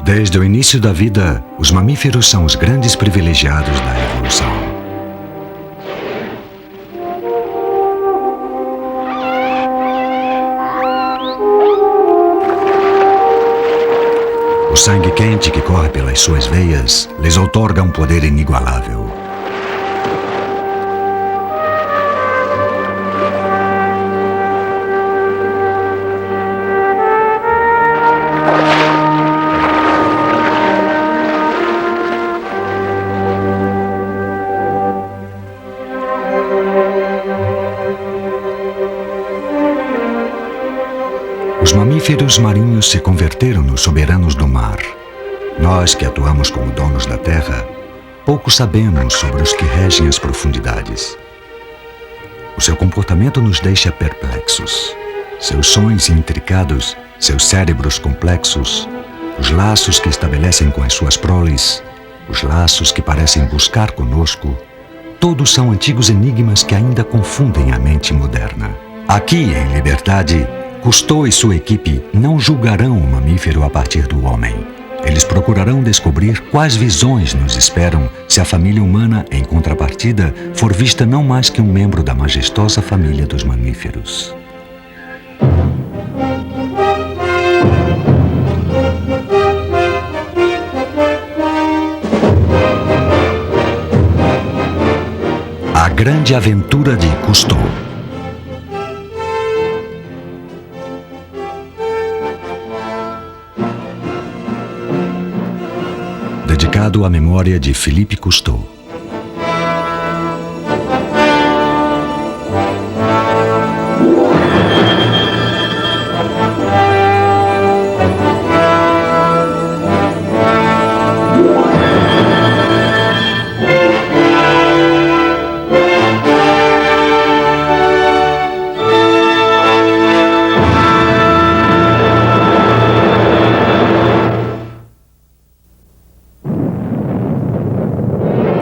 Desde o início da vida, os mamíferos são os grandes privilegiados da evolução. O sangue quente que corre pelas suas veias lhes outorga um poder inigualável. Os mamíferos marinhos se converteram nos soberanos do mar. Nós, que atuamos como donos da terra, pouco sabemos sobre os que regem as profundidades. O seu comportamento nos deixa perplexos. Seus sons intricados, seus cérebros complexos, os laços que estabelecem com as suas proles, os laços que parecem buscar conosco, todos são antigos enigmas que ainda confundem a mente moderna. Aqui, em liberdade, Cousteau e sua equipe não julgarão o mamífero a partir do homem. Eles procurarão descobrir quais visões nos esperam se a família humana, em contrapartida, for vista não mais que um membro da majestosa família dos mamíferos. A Grande Aventura de Cousteau. Dedicado à memória de Philippe Cousteau.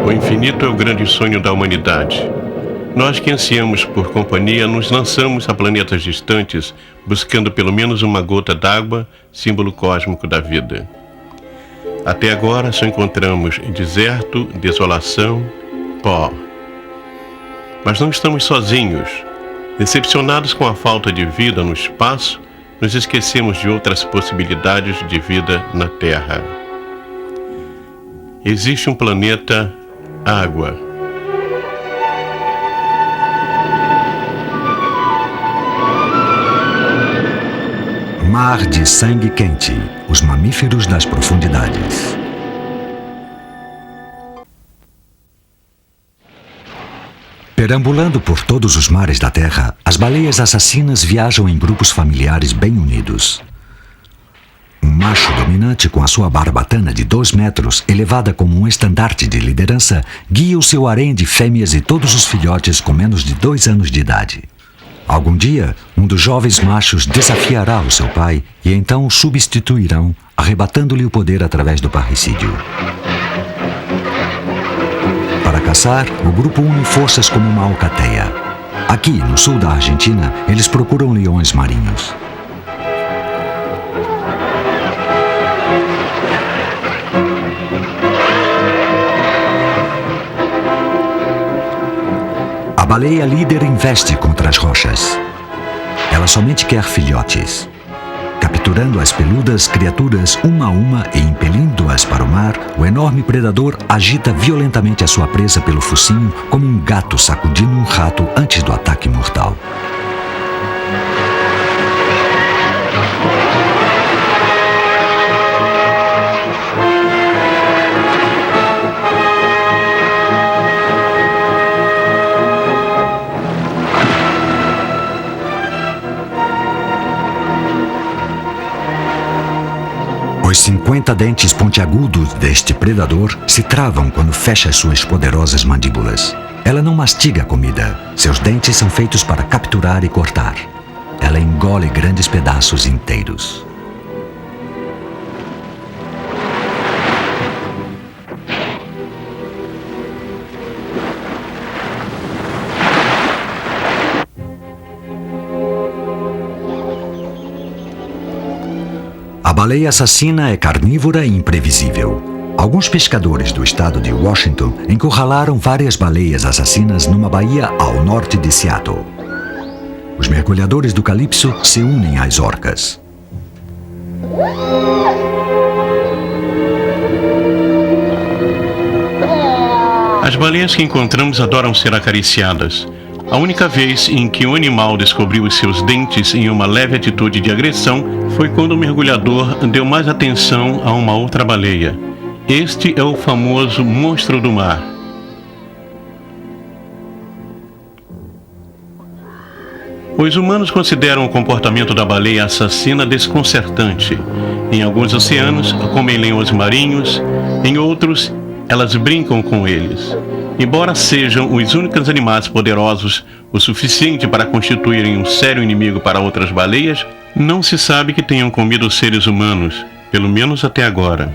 O infinito é o grande sonho da humanidade. Nós que ansiamos por companhia nos lançamos a planetas distantes, buscando pelo menos uma gota d'água, símbolo cósmico da vida. Até agora só encontramos deserto, desolação, pó. Mas não estamos sozinhos. Decepcionados com a falta de vida no espaço, nos esquecemos de outras possibilidades de vida na Terra. Existe um planeta água. Mar de sangue quente, os mamíferos das profundidades. Perambulando por todos os mares da Terra, as baleias assassinas viajam em grupos familiares bem unidos. Um macho dominante com a sua barbatana de 2 metros, elevada como um estandarte de liderança, guia o seu harém de fêmeas e todos os filhotes com menos de 2 anos de idade. Algum dia, um dos jovens machos desafiará o seu pai e então o substituirão, arrebatando-lhe o poder através do parricídio. Para caçar, o grupo une forças como uma alcateia. Aqui, no sul da Argentina, eles procuram leões marinhos. A baleia líder investe contra as rochas. Ela somente quer filhotes. Capturando as peludas criaturas uma a uma e impelindo-as para o mar, o enorme predador agita violentamente a sua presa pelo focinho como um gato sacudindo um rato antes do ataque mortal. Os 50 dentes pontiagudos deste predador se travam quando fecha suas poderosas mandíbulas. Ela não mastiga a comida. Seus dentes são feitos para capturar e cortar. Ela engole grandes pedaços inteiros. A baleia assassina é carnívora e imprevisível. Alguns pescadores do estado de Washington encurralaram várias baleias assassinas numa baía ao norte de Seattle. Os mergulhadores do Calypso se unem às orcas. As baleias que encontramos adoram ser acariciadas. A única vez em que um animal descobriu os seus dentes em uma leve atitude de agressão foi quando o mergulhador deu mais atenção a uma outra baleia. Este é o famoso monstro do mar. Os humanos consideram o comportamento da baleia assassina desconcertante. Em alguns oceanos, comem leões marinhos, em outros, elas brincam com eles. Embora sejam os únicos animais poderosos o suficiente para constituírem um sério inimigo para outras baleias, não se sabe que tenham comido seres humanos, pelo menos até agora.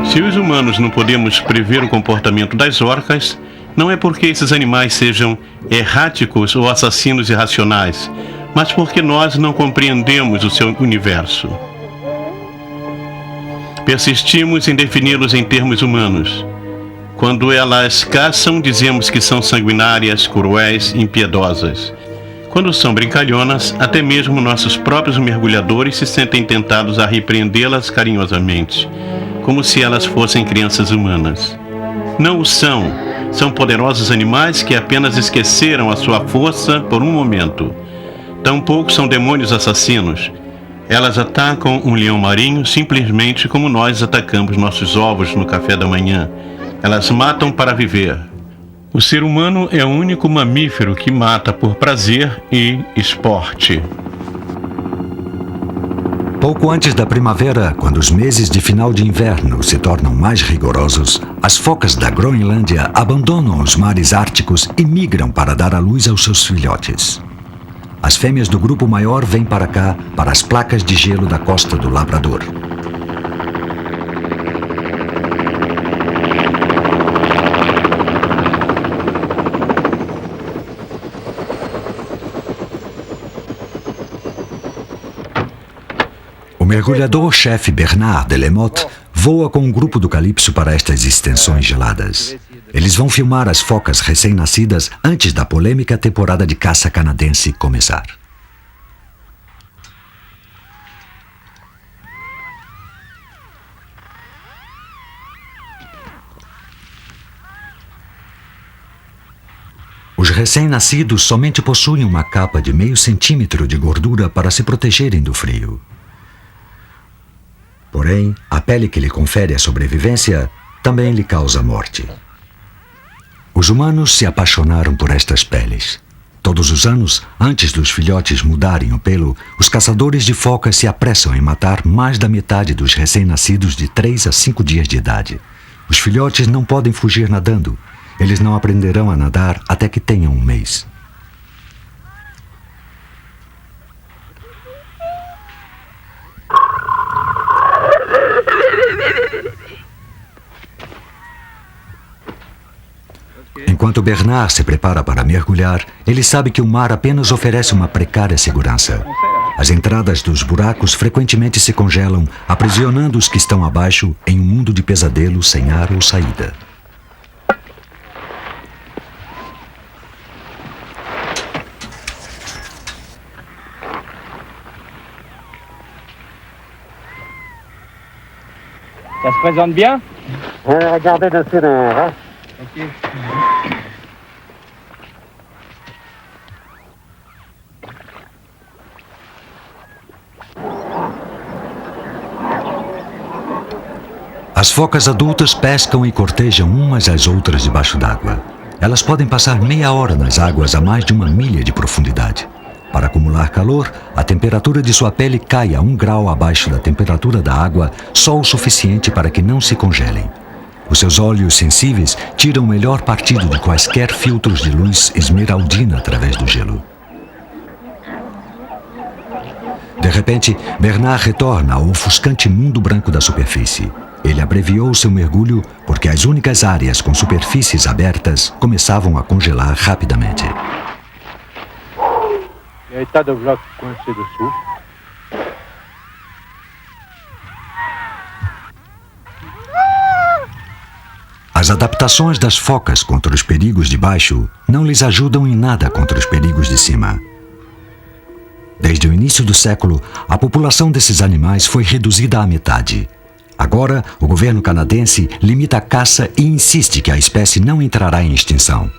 Se os humanos não podemos prever o comportamento das orcas, não é porque esses animais sejam erráticos ou assassinos irracionais, mas porque nós não compreendemos o seu universo. Persistimos em defini-los em termos humanos. Quando elas caçam, dizemos que são sanguinárias, cruéis e impiedosas. Quando são brincalhonas, até mesmo nossos próprios mergulhadores se sentem tentados a repreendê-las carinhosamente, como se elas fossem crianças humanas. Não o são. São poderosos animais que apenas esqueceram a sua força por um momento. Tampouco são demônios assassinos. Elas atacam um leão marinho simplesmente como nós atacamos nossos ovos no café da manhã. Elas matam para viver. O ser humano é o único mamífero que mata por prazer e esporte. Pouco antes da primavera, quando os meses de final de inverno se tornam mais rigorosos, as focas da Groenlândia abandonam os mares árticos e migram para dar à luz aos seus filhotes. As fêmeas do grupo maior vêm para cá, para as placas de gelo da costa do Labrador. O mergulhador-chefe Bernard Delemotte voa com um grupo do Calypso para estas extensões geladas. Eles vão filmar as focas recém-nascidas antes da polêmica temporada de caça canadense começar. Os recém-nascidos somente possuem uma capa de meio centímetro de gordura para se protegerem do frio. Porém, a pele que lhe confere a sobrevivência também lhe causa morte. Os humanos se apaixonaram por estas peles. Todos os anos, antes dos filhotes mudarem o pelo, os caçadores de focas se apressam em matar mais da metade dos recém-nascidos de 3 a 5 dias de idade. Os filhotes não podem fugir nadando. Eles não aprenderão a nadar até que tenham um mês. Enquanto Bernard se prepara para mergulhar, ele sabe que o mar apenas oferece uma precária segurança. As entradas dos buracos frequentemente se congelam, aprisionando os que estão abaixo em um mundo de pesadelo sem ar ou saída. Ça se présente bien? Regardez dessus derrière. Ok. As focas adultas pescam e cortejam umas às outras debaixo d'água. Elas podem passar meia hora nas águas a mais de 1 milha de profundidade. Para acumular calor, a temperatura de sua pele cai a 1 grau abaixo da temperatura da água, só o suficiente para que não se congelem. Os seus olhos sensíveis tiram o melhor partido de quaisquer filtros de luz esmeraldina através do gelo. De repente, Bernard retorna ao ofuscante mundo branco da superfície. Ele abreviou seu mergulho porque as únicas áreas com superfícies abertas começavam a congelar rapidamente. Il y a des tas de blocs coincés dessous. As adaptações das focas contra os perigos de baixo não lhes ajudam em nada contra os perigos de cima. Desde o início do século, a população desses animais foi reduzida à metade. Agora, o governo canadense limita a caça e insiste que a espécie não entrará em extinção.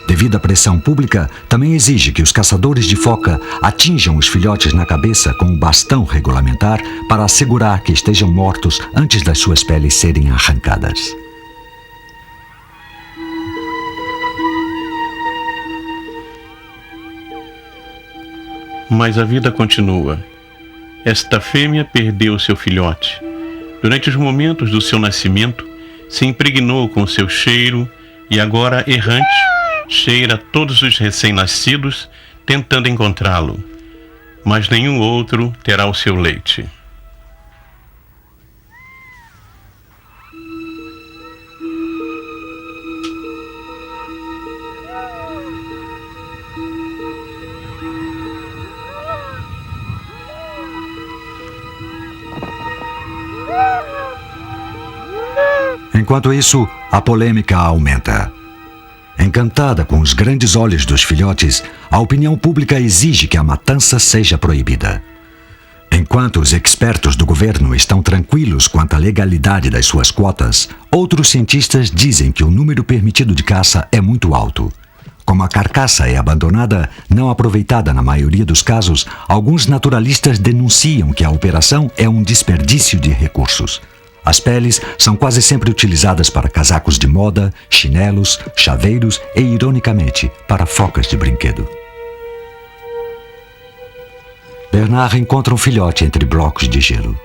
Devido à pressão pública, também exige que os caçadores de foca atinjam os filhotes na cabeça com um bastão regulamentar para assegurar que estejam mortos antes das suas peles serem arrancadas. Mas a vida continua. Esta fêmea perdeu seu filhote. Durante os momentos do seu nascimento, se impregnou com seu cheiro e agora, errante, cheira todos os recém-nascidos, tentando encontrá-lo. Mas nenhum outro terá o seu leite. Enquanto isso, a polêmica aumenta. Encantada com os grandes olhos dos filhotes, a opinião pública exige que a matança seja proibida. Enquanto os expertos do governo estão tranquilos quanto à legalidade das suas quotas, outros cientistas dizem que o número permitido de caça é muito alto. Como a carcaça é abandonada, não aproveitada na maioria dos casos, alguns naturalistas denunciam que a operação é um desperdício de recursos. As peles são quase sempre utilizadas para casacos de moda, chinelos, chaveiros e, ironicamente, para focas de brinquedo. Bernard encontra um filhote entre blocos de gelo.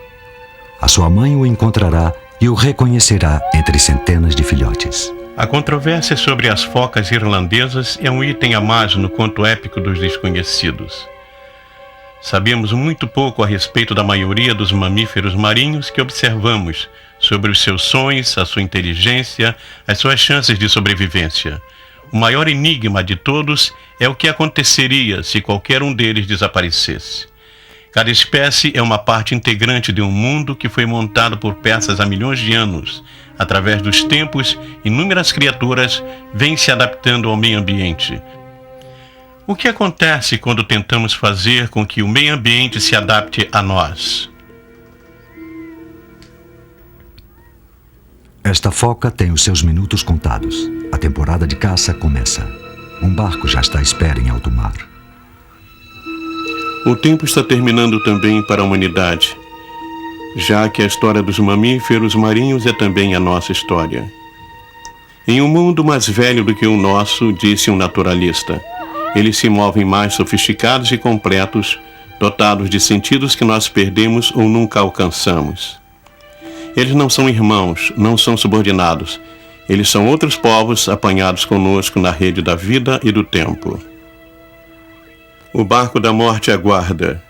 A sua mãe o encontrará e o reconhecerá entre centenas de filhotes. A controvérsia sobre as focas irlandesas é um item a mais no conto épico dos desconhecidos. Sabemos muito pouco a respeito da maioria dos mamíferos marinhos que observamos, sobre os seus sonhos, a sua inteligência, as suas chances de sobrevivência. O maior enigma de todos é o que aconteceria se qualquer um deles desaparecesse. Cada espécie é uma parte integrante de um mundo que foi montado por peças há milhões de anos. Através dos tempos, inúmeras criaturas vêm se adaptando ao meio ambiente. O que acontece quando tentamos fazer com que o meio ambiente se adapte a nós? Esta foca tem os seus minutos contados. A temporada de caça começa. Um barco já está à espera em alto mar. O tempo está terminando também para a humanidade, já que a história dos mamíferos marinhos é também a nossa história. Em um mundo mais velho do que o nosso, disse um naturalista, eles se movem mais sofisticados e completos, dotados de sentidos que nós perdemos ou nunca alcançamos. Eles não são irmãos, não são subordinados. Eles são outros povos apanhados conosco na rede da vida e do tempo. O barco da morte aguarda.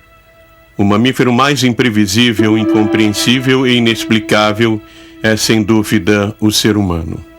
O mamífero mais imprevisível, incompreensível e inexplicável é, sem dúvida, o ser humano.